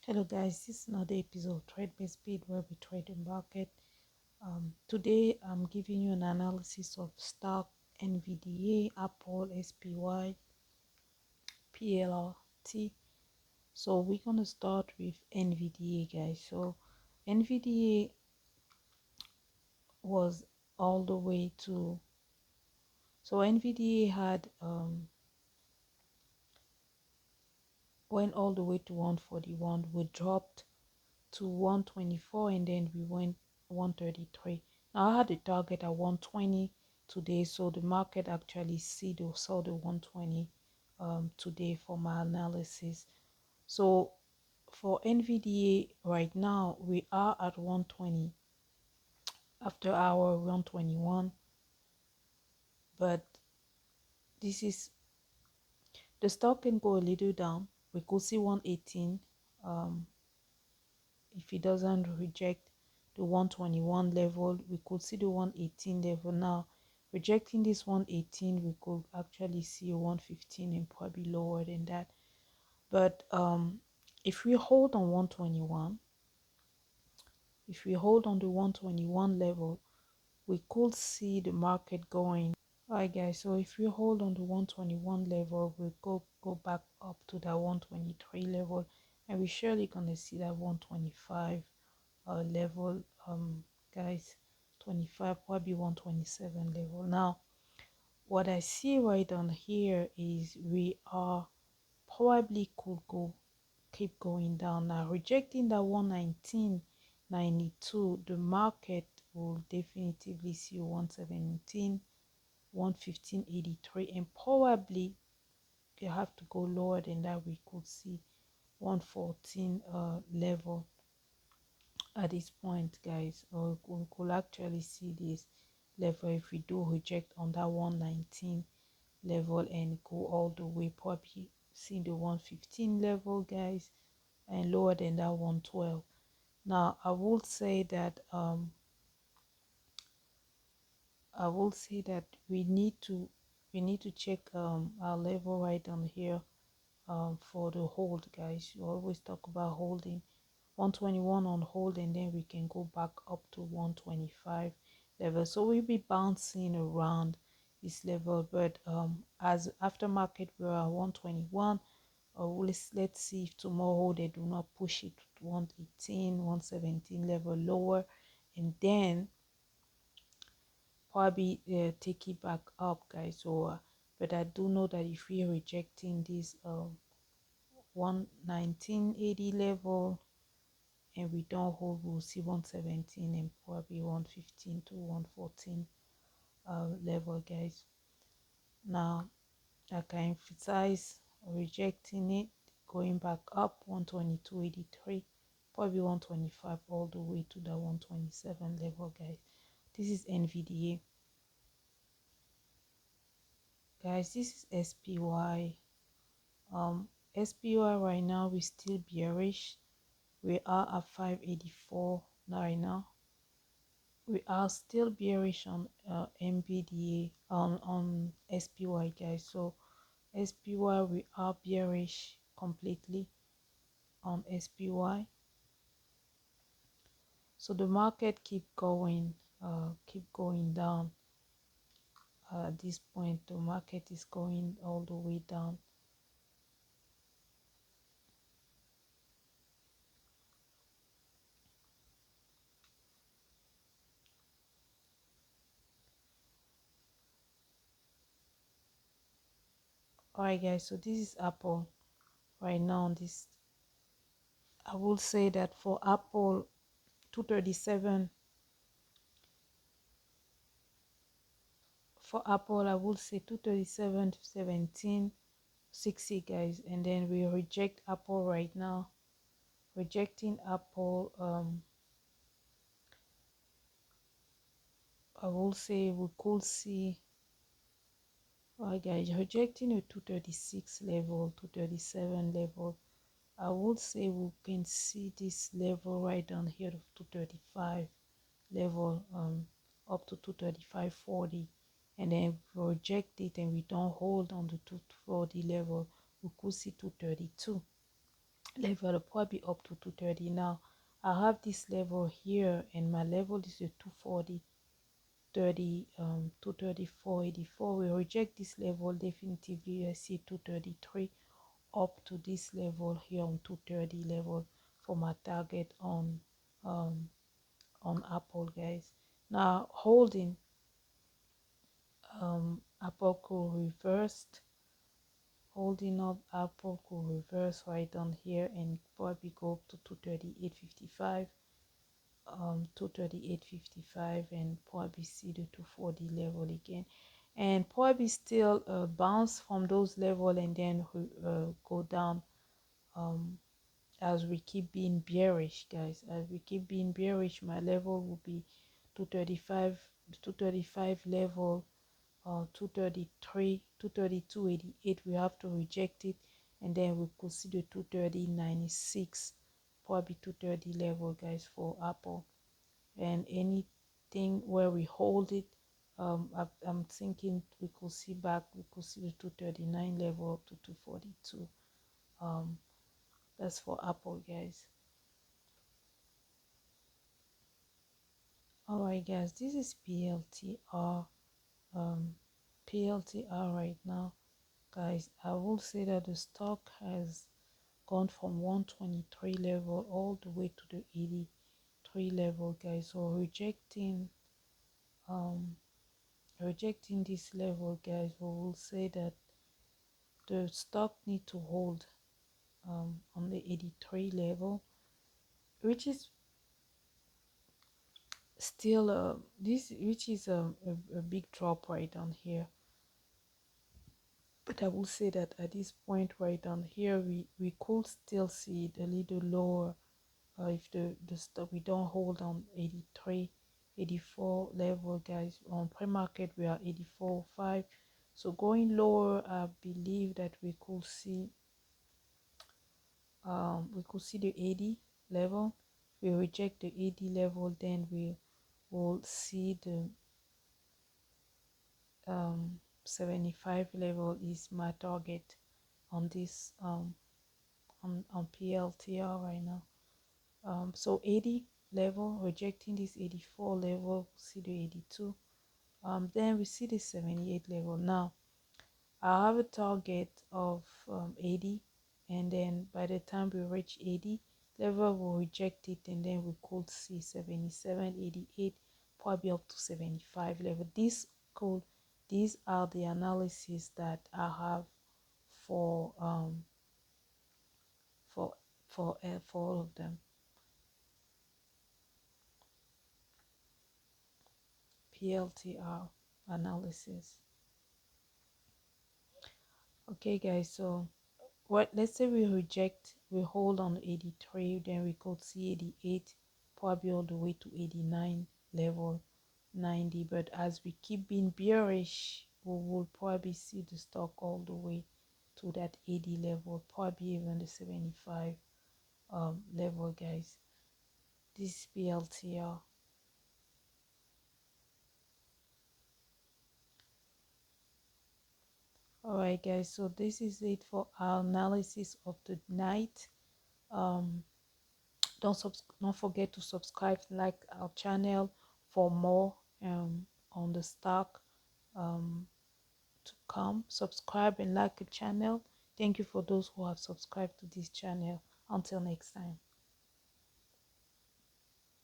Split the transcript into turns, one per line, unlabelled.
Hello guys, this is another episode of Trade Based Speed where we trade the market. Today I'm giving you an analysis of stock NVDA, Apple, SPY, PLRT. So we're gonna start with NVDA, guys. So NVDA was all the way to NVDA had went all the way to 141. We dropped to 124 and then we went 133. Now I had a target at 120 today, so the market actually saw the 120 today for my analysis. So for NVDA right now we are at 120 after our 121, but this is the stock can go a little down. We could see 118 if it doesn't reject the 121 level. We could see the 118 level. Now rejecting this 118, we could actually see a 115 and probably lower than that. But if we hold on 121, if we hold on the 121 level, we could see the market going. Alright guys, so if we hold on the 121 level, we'll go back up to that 123 level, and we're surely gonna see that 125 level, guys. 25, probably 127 level. Now what I see right on here is we are probably could go keep going down. Now rejecting that 119.92, the market will definitively see 117, 115.83, and probably you have to go lower than that. We could see 114 level at this point, guys, or we could actually see this level if we do reject on that 119 level and go all the way, probably see the 115 level, guys, and lower than that 112. Now I will say that we need to check our level right on here for the hold, guys. You always talk about holding 121 on hold, and then we can go back up to 125 level. So we'll be bouncing around this level, but as aftermarket we're at 121. Let's see if tomorrow they do not push it to 118, 117 level lower, and then probably take it back up, guys. So but I do know that if we're rejecting this 119.80 level and we don't hold, we'll see 117 and probably 115 to 114 level, guys. Now I can emphasize rejecting it, going back up 122.83, probably 125 all the way to the 127 level, guys. This is NVDA, guys. This is SPY. SPY right now we still bearish. We are at 584 right now. We are still bearish on NVDA, on SPY, guys. So SPY we are bearish completely on SPY. So the market keep going down. At this point the market is going all the way down. Alright guys, so this is Apple right now. This, I will say that for Apple 237, for Apple I will say 237 17 60, guys, and then we reject Apple right now. Rejecting Apple, I will say we could see, alright guys, rejecting a 236 level, 237 level. I would say we can see this level right down here of 235 level, up to 235.40, and then if we reject it and we don't hold on the 240 level, we could see 232. level, probably up to 230. Now I have this level here, and my level is a 240 30 234.84. We reject this level definitively. I see 233 up to this level here on 230 level for my target um on Apple, guys. Now holding Apple could reversed, holding up Apple could reverse right down here and probably go up to 238.55, 238.55, and probably see the 240 level again, and probably still bounce from those level and then go down as we keep being bearish, guys. As we keep being bearish, my level will be 235, 235 level, 233, 232.88. We have to reject it, and then we could see the 230.96, probably 230 level, guys, for Apple. And anything where we hold it, I'm thinking we could see back, we could see the 239 level up to 242. That's for Apple, guys. All right, guys, this is PLTR. um PLTR right now, guys. I will say that the stock has gone from 123 level all the way to the 83 level, guys. So um rejecting this level, guys, we will say that the stock need to hold on the 83 level, which is still this which is a big drop right down here. But I will say that at this point right down here, we could still see it a little lower if the stock we don't hold on 83, 84 level, guys. On pre-market we are 84.5, so going lower, I believe that we could see the 80 level. We reject the 80 level, then we will see the 75 level is my target on this on PLTR right now. So 80 level, rejecting this 84 level, see the 82. Then we see the 78 level. Now I have a target of 80, and then by the time we reach 80 level, we'll reject it, and then we could see 77, 88, probably up to 75 level. These are the analysis that I have for for for all of them. PLTR analysis. Okay, guys, so what, let's say we reject, we hold on 83, then we could see 88, probably all the way to 89 level, 90. But as we keep being bearish, we will probably see the stock all the way to that 80 level, probably even the 75 level, guys. This is PLTR. All right, guys, so this is it for our analysis of the night. um don't forget to subscribe, like our channel for more on the stock to come. Subscribe and like the channel. Thank you for those who have subscribed to this channel. Until next time.